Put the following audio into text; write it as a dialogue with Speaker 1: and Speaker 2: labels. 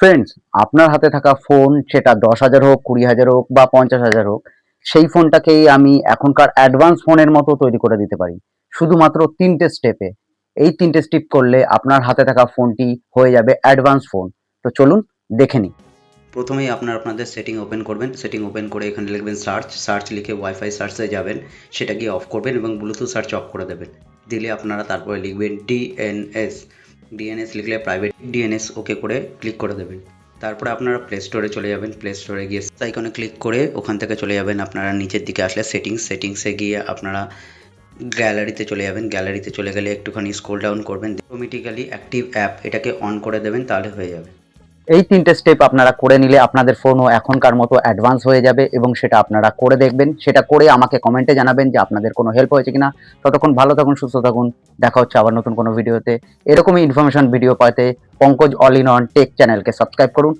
Speaker 1: Friends, আপনার হাতে থাকা ফোন সেটা 10,000 হোক, 20,000 হোক বা 50,000 হোক, সেই ফোনটাকেই আমি এখনকার অ্যাডভান্স ফোনের মতো তৈরি করে দিতে পারি। শুধুমাত্র ৩ টে স্টেপে। এই ৩ টে স্টেপ করলে আপনার হাতে থাকা ফোনটি হয়ে যাবে অ্যাডভান্স ফোন। তো চলুন দেখে নিই।
Speaker 2: প্রথমেই আপনাদের সেটিং ওপেন করবেন। সেটিং ওপেন করে এখানে লিখবেন সার্চ লিখে ওয়াইফাই সার্চে যাবেন, সেটা গিয়ে অফ করবেন এবং ব্লুটুথ সার্চ অফ করে দেবেন। দিলে আপনারা তারপরে লিখবেন ডিএনএস লিখলে প্রাইভেট ডিএনএস ওকে করে ক্লিক করে দেবেন। তারপরে আপনারা প্লে স্টোরে চলে যাবেন। প্লে স্টোরে গিয়ে আইকনে ক্লিক করে ওখান থেকে চলে যাবেন আপনারা নিচের দিকে আসলে সেটিংসে গিয়ে আপনারা গ্যালারিতে চলে যাবেন। গ্যালারিতে চলে গেলে একটুখানি স্ক্রল ডাউন করবেন, অটোমেটিক্যালি অ্যাক্টিভ অ্যাপ এটাকে অন করে দেবেন, তাহলে হয়ে যাবে।
Speaker 1: এই ৩ টে স্টেপ আপনারা করে নিলে আপনাদের ফোনও এখনকার মতো অ্যাডভান্স হয়ে যাবে এবং সেটা আপনারা করে দেখবেন। সেটা করে আমাকে কমেন্টে জানাবেন যে আপনাদের কোনো হেল্প হয়েছে কিনা। ততক্ষণ ভালো থাকুন, সুস্থ থাকুন। দেখা হচ্ছে আবার নতুন কোনো ভিডিওতে। এরকমই ইনফরমেশন ভিডিও পাতে Pankaj all in one tech চ্যানেলকে সাবস্ক্রাইব করুন।